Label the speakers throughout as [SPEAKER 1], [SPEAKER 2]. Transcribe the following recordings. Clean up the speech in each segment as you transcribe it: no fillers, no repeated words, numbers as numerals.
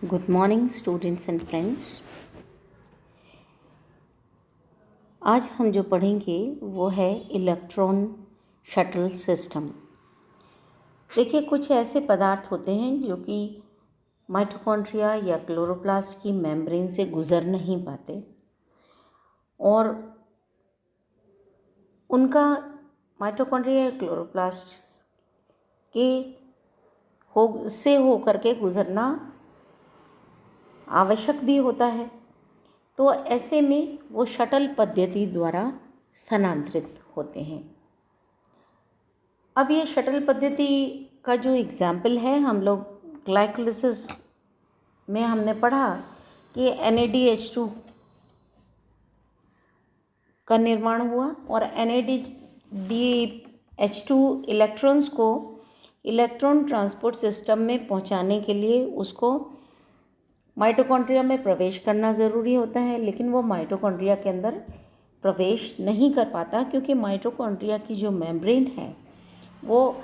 [SPEAKER 1] Good morning students and friends. आज हम जो पढ़ेंगे वो है इलेक्ट्रॉन शटल सिस्टम। देखिए, कुछ ऐसे पदार्थ होते हैं जो कि माइटोकॉन्ड्रिया या क्लोरोप्लास्ट की मेम्ब्रेन से गुजर नहीं पाते और उनका माइटोकॉन्ड्रिया या क्लोरोप्लास्ट के हो करके गुजरना आवश्यक भी होता है। तो ऐसे में वो शटल पद्धति द्वारा स्थानांतरित होते हैं। अब ये शटल पद्धति का जो एग्जाम्पल है, हम लोग ग्लाइकोलिसिस में हमने पढ़ा कि NADH2 का निर्माण हुआ और NADH2 इलेक्ट्रॉन्स को इलेक्ट्रॉन ट्रांसपोर्ट सिस्टम में पहुंचाने के लिए उसको माइटोकॉन्ड्रिया में प्रवेश करना ज़रूरी होता है, लेकिन वो माइटोकॉन्ड्रिया के अंदर प्रवेश नहीं कर पाता क्योंकि माइटोकॉन्ड्रिया की जो मेम्ब्रेन है वो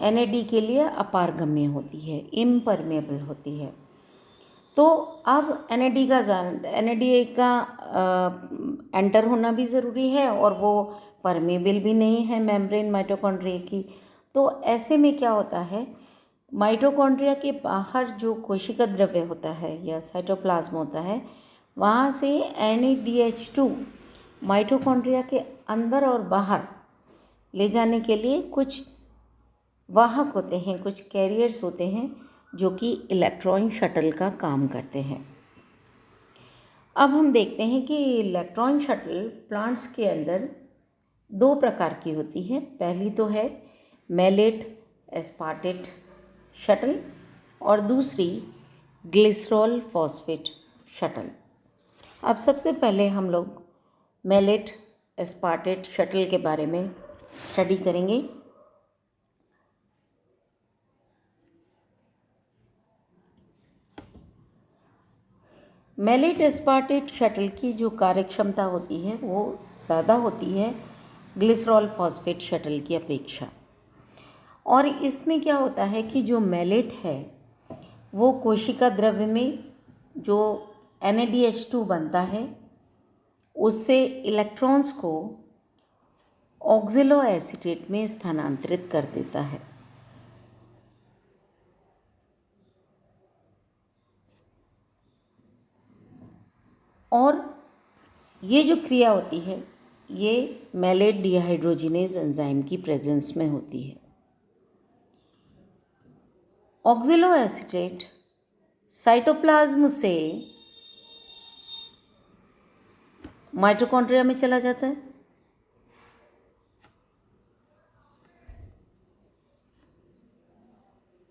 [SPEAKER 1] NAD के लिए अपारगम्य होती है, इम्परमेबल होती है। तो अब NAD का एंटर होना भी ज़रूरी है और वो परमेबल भी नहीं है मेम्ब्रेन माइटोकॉन्ड्रिया की। तो ऐसे में क्या होता है, माइटोकॉन्ड्रिया के बाहर जो कोशिका द्रव्य होता है या साइटोप्लाज्म होता है, वहाँ से NADH2 माइटोकॉन्ड्रिया के अंदर और बाहर ले जाने के लिए कुछ वाहक होते हैं, कुछ कैरियर्स होते हैं जो कि इलेक्ट्रॉन शटल का काम करते हैं। अब हम देखते हैं कि इलेक्ट्रॉन शटल प्लांट्स के अंदर दो प्रकार की होती है। पहली तो है मैलेट एस्पार्टेट शटल और दूसरी ग्लिसरॉल फॉस्फेट शटल। अब सबसे पहले हम लोग मैलेट एस्पार्टेट शटल के बारे में स्टडी करेंगे। मैलेट एस्पार्टेट शटल की जो कार्यक्षमता होती है वो ज़्यादा होती है ग्लिसरॉल फॉस्फेट शटल की अपेक्षा। और इसमें क्या होता है कि जो मैलेट है वो कोशिका द्रव्य में जो NADH2 बनता है उससे इलेक्ट्रॉन्स को ऑक्जेलो एसीटेट में स्थानांतरित कर देता है। और ये जो क्रिया होती है ये मैलेट डिहाइड्रोजिनेज एंजाइम की प्रेजेंस में होती है। ऑक्जेलो एसीटेट साइटोप्लाज्म से माइटोकॉन्ड्रिया में चला जाता है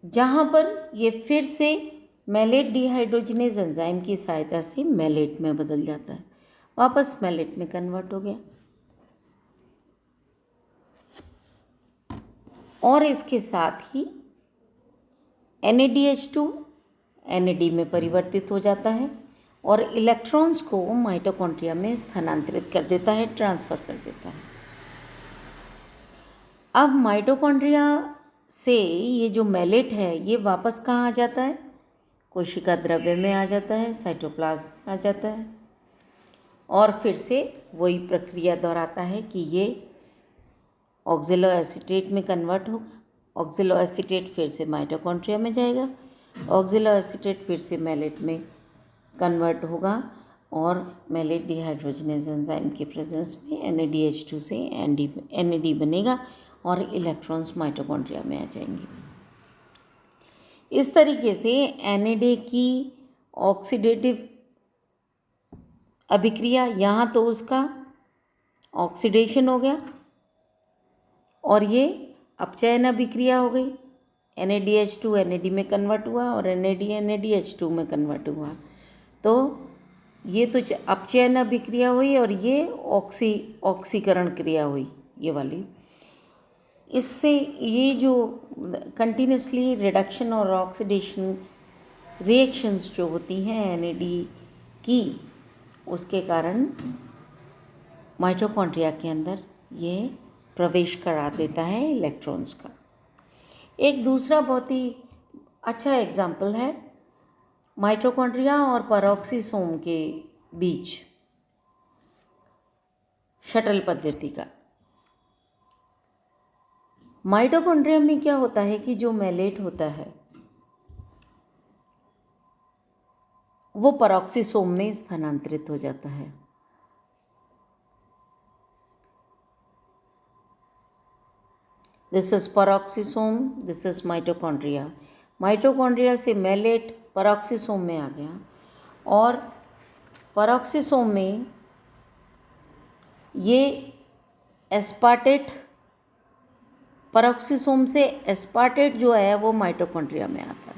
[SPEAKER 1] जहाँ पर ये फिर से मैलेट डिहाइड्रोजिनेज एंजाइम की सहायता से मैलेट में बदल जाता है, वापस मैलेट में कन्वर्ट हो गया। और इसके साथ ही NADH2 NAD में परिवर्तित हो जाता है और इलेक्ट्रॉन्स को माइटोकॉन्ड्रिया में स्थानांतरित कर देता है, ट्रांसफ़र कर देता है। अब माइटोकॉन्ड्रिया से ये जो मैलेट है ये वापस कहाँ आ जाता है, कोशिका द्रव्य में आ जाता है, साइटोप्लाज्म में आ जाता है और फिर से वही प्रक्रिया दोहराता है कि ये ऑक्जेलो एसीटेट में कन्वर्ट होगा, ऑक्जेलो एसीटेट फिर से माइटोकॉन्ड्रिया में जाएगा, ऑक्जेलो एसीटेट फिर से मैलेट में कन्वर्ट होगा और मैलेट डिहाइड्रोजिनेज एंजाइम के प्रेजेंस में NADH2 से NAD बनेगा और इलेक्ट्रॉन्स माइटोकॉन्ड्रिया में आ जाएंगे। इस तरीके से NAD की ऑक्सीडेटिव अभिक्रिया, यहाँ तो उसका ऑक्सीडेशन हो गया और ये अपचयन अभिक्रिया हो गई, NADH2 NAD में कन्वर्ट हुआ और NAD NADH2 में कन्वर्ट हुआ। तो ये तो अपचयन अभिक्रिया हुई और ये ऑक्सीकरण क्रिया हुई, ये वाली। इससे ये जो कंटिन्यूसली रिडक्शन और ऑक्सीडेशन रिएक्शंस जो होती हैं NAD की, उसके कारण माइटोकॉन्ड्रिया के अंदर ये प्रवेश करा देता है इलेक्ट्रॉन्स का। एक दूसरा बहुत ही अच्छा एग्जाम्पल है माइटोकॉन्ड्रिया और पेरोक्सिसोम के बीच शटल पद्धति का। माइटोकॉन्ड्रिया में क्या होता है कि जो मैलेट होता है वो पेरोक्सिसोम में स्थानांतरित हो जाता है। This is peroxisome, this is mitochondria. Mitochondria से मैलेट पेरोक्सिसोम में आ गया और पेरोक्सिसोम में ये एस्पार्टेट, पेरोक्सिसोम से एस्पार्टेट जो है वो माइटोकॉन्ड्रिया में आता है।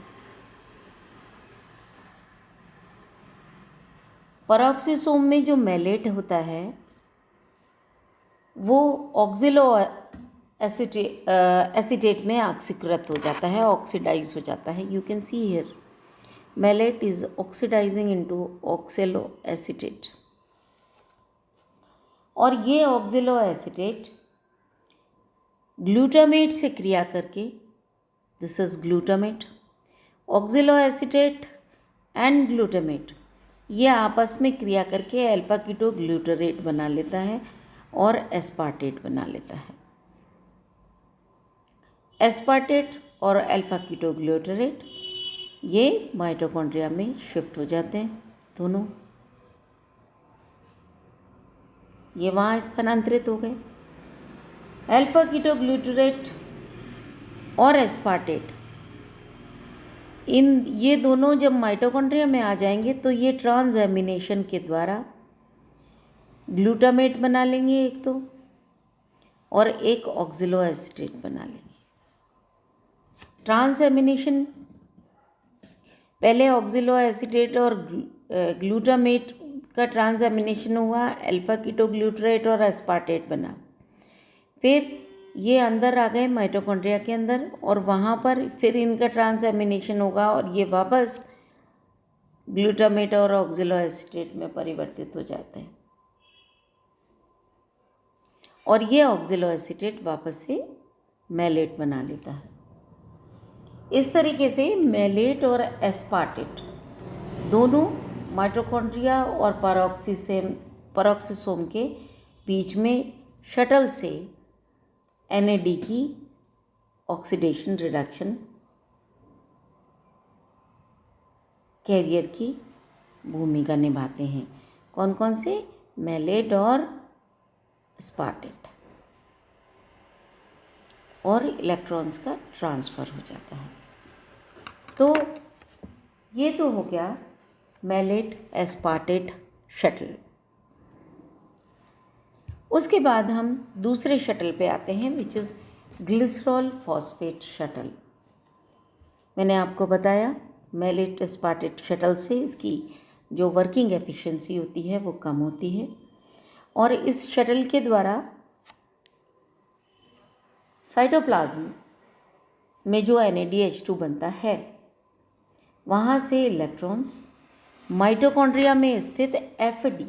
[SPEAKER 1] पेरोक्सिसोम में जो मैलेट होता है वो ऑक्सिलो एसीटेट में ऑक्सीकृत हो जाता है, ऑक्सीडाइज हो जाता है। You can see here malate is oxidising into oxaloacetate और ये ऑक्सिलो एसीटेट ग्लूटामेट से क्रिया करके, this is glutamate, oxaloacetate and glutamate ये आपस में क्रिया करके अल्फा कीटो ग्लूटरेट बना लेता है और एस्पार्टेट बना लेता है। एस्पार्टेट और अल्फा कीटो ग्लूटरेट ये माइटोकॉन्ड्रिया में शिफ्ट हो जाते हैं दोनों, ये वहाँ स्थानांतरित हो गए। अल्फा कीटो ग्लूटरेट और एस्पार्टेट ये दोनों जब माइटोकॉन्ड्रिया में आ जाएंगे तो ये ट्रांसएमिनेशन के द्वारा ग्लूटामेट बना लेंगे एक तो, और एक ऑक्सिलो एसीटेट बना लेंगे। ट्रांसएमिनेशन पहले ऑक्सिलो एसीटेट और ग्लूटामेट का ट्रांसएमिनेशन हुआ, अल्फा कीटो ग्लूटरेट और एस्पार्टेट बना, फिर ये अंदर आ गए माइटोकॉन्ड्रिया के अंदर और वहाँ पर फिर इनका ट्रांसएमिनेशन होगा और ये वापस ग्लूटामेट और ऑक्सिलो एसीटेट में परिवर्तित हो जाते हैं और ये ऑक्सिलो एसीटेट वापस से मैलेट बना लेता है। इस तरीके से मैलेट और एस्पार्टेट दोनों माइटोकॉन्ड्रिया और पेरोक्सिसोम के बीच में शटल से NAD की ऑक्सीडेशन रिडक्शन कैरियर की भूमिका निभाते हैं। कौन कौन से? मैलेट और एस्पार्टेट, और इलेक्ट्रॉन्स का ट्रांसफ़र हो जाता है। तो ये तो हो गया मैलेट एस्पार्टेट शटल। उसके बाद हम दूसरे शटल पे आते हैं which is glycerol phosphate shuttle. मैंने आपको बताया मैलेट एस्पार्टेट शटल से इसकी जो वर्किंग एफिशिएंसी होती है वो कम होती है और इस शटल के द्वारा साइटोप्लाज्म में जो NADH2 बनता है वहाँ से इलेक्ट्रॉन्स माइटोकॉन्ड्रिया में स्थित FAD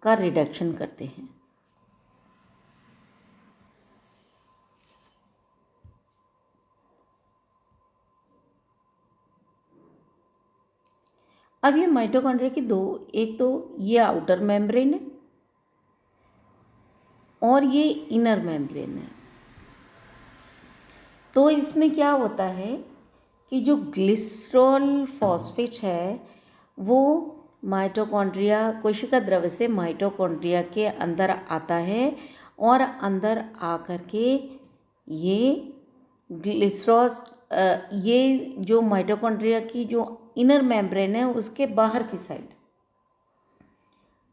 [SPEAKER 1] का रिडक्शन करते हैं। अब ये माइटोकॉन्ड्रिया की एक तो ये आउटर मेम्ब्रेन है और ये इनर मेम्ब्रेन है। तो इसमें क्या होता है कि जो ग्लिसरॉल फॉस्फेट है वो माइटोकॉन्ड्रिया कोशिका द्रव्य से माइटोकॉन्ड्रिया के अंदर आता है और अंदर आकर के ये ग्लिसरॉस ये जो माइटोकॉन्ड्रिया की जो इनर मेम्ब्रेन है उसके बाहर की साइड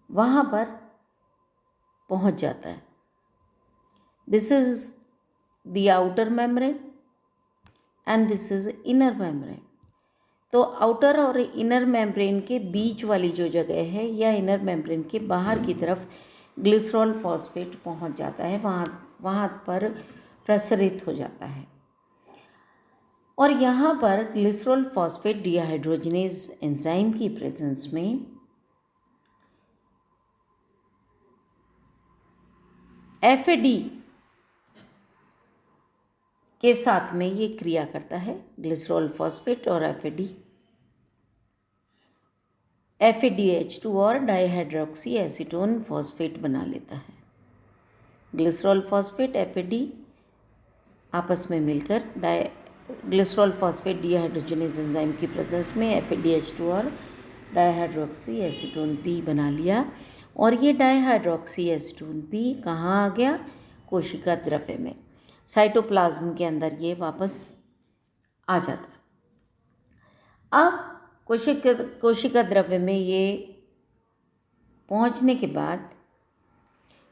[SPEAKER 1] वहाँ पर पहुँच जाता है। This is the outer membrane and this is inner membrane. तो आउटर और इनर मेम्ब्रेन के बीच वाली जो जगह है या इनर मेम्ब्रेन के बाहर की तरफ ग्लिसरॉल फॉस्फेट पहुंच जाता है, वहाँ पर प्रसरित हो जाता है और यहाँ पर ग्लिसरॉल फॉस्फेट डिहाइड्रोजनेज एंजाइम की प्रेजेंस में FAD के साथ में ये क्रिया करता है, ग्लिसरॉल फॉस्फेट और FAD FADH2 और डाईहाइड्रोक्सी एसीटोन फॉस्फेट बना लेता है। ग्लिसरॉल फॉस्फेट FAD आपस में मिलकर ग्लिसरॉल फॉस्फेट डीहाइड्रोजनेज एंजाइम की प्रेजेंस में FADH2 और डाईहाइड्रोक्सी एसीटोन P बना लिया, और ये डाईहाइड्रोक्सी एसीटोन P कहाँ आ गया? कोशिका द्रव्य में, साइटोप्लाज्म के अंदर ये वापस आ जाता है। अब कोशिका द्रव्य में ये पहुंचने के बाद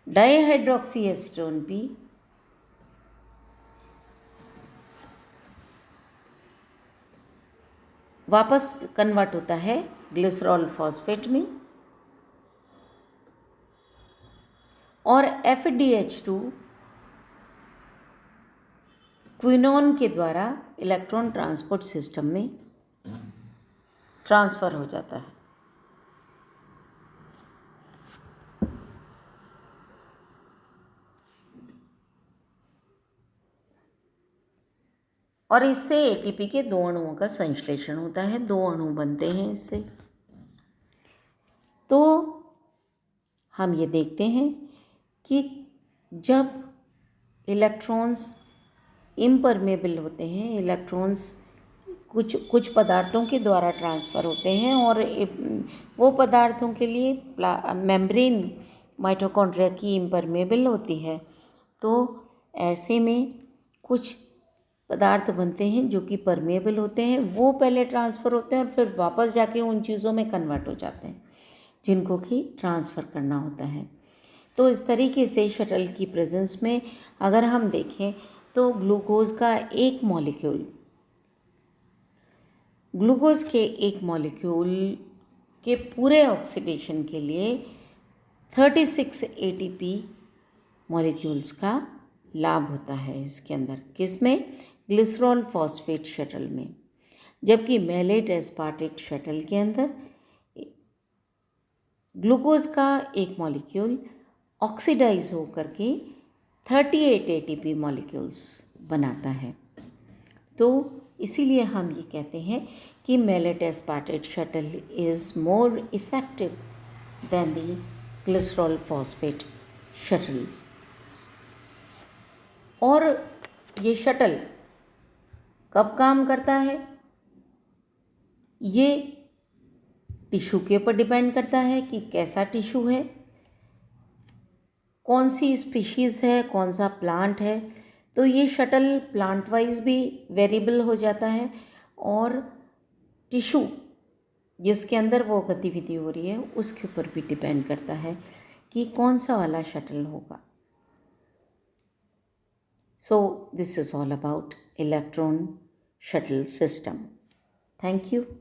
[SPEAKER 1] डाईहाइड्रोक्सी एसीटोन P वापस कन्वर्ट होता है ग्लिसरॉल फॉस्फेट में, और FADH2 क्विनोन के द्वारा इलेक्ट्रॉन ट्रांसपोर्ट सिस्टम में ट्रांसफ़र हो जाता है। और इससे ATP के 2 अणुओं का संश्लेषण होता है, 2 अणु बनते हैं इससे। तो हम ये देखते हैं कि जब इलेक्ट्रॉन्स इम्परमेबल होते हैं, इलेक्ट्रॉन्स कुछ पदार्थों के द्वारा ट्रांसफ़र होते हैं, और वो पदार्थों के लिए मेम्ब्रेन माइटोकॉन्ड्रिया की इम्परमेबल होती है। तो ऐसे में कुछ पदार्थ बनते हैं जो कि परमेबल होते हैं, वो पहले ट्रांसफ़र होते हैं और फिर वापस जाके उन चीज़ों में कन्वर्ट हो जाते हैं जिनको कि ट्रांसफ़र करना होता है। तो इस तरीके से शटल की प्रेजेंस में अगर हम देखें तो ग्लूकोज के एक मॉलिक्यूल के पूरे ऑक्सीडेशन के लिए 36 ATP मॉलिक्यूल्स का लाभ होता है इसके अंदर। किस में? ग्लिसरॉल फॉस्फेट शटल में। जबकि मैलेट एस्पार्टेट शटल के अंदर ग्लूकोज का एक मॉलिक्यूल ऑक्सीडाइज होकर के 38 ATP मॉलिक्यूल्स बनाता है। तो इसीलिए हम ये कहते हैं कि malate aspartate shuttle is more effective than the glycerol phosphate shuttle. और ये शटल कब काम करता है? ये टिश्यू के ऊपर डिपेंड करता है कि कैसा टिश्यू है, कौन सी स्पीशीज़ है, कौन सा प्लांट है। तो ये शटल प्लांट वाइज भी वेरिएबल हो जाता है, और टिश्यू जिसके अंदर वो गतिविधि हो रही है उसके ऊपर भी डिपेंड करता है कि कौन सा वाला शटल होगा। So this is all about electron shuttle system. Thank you.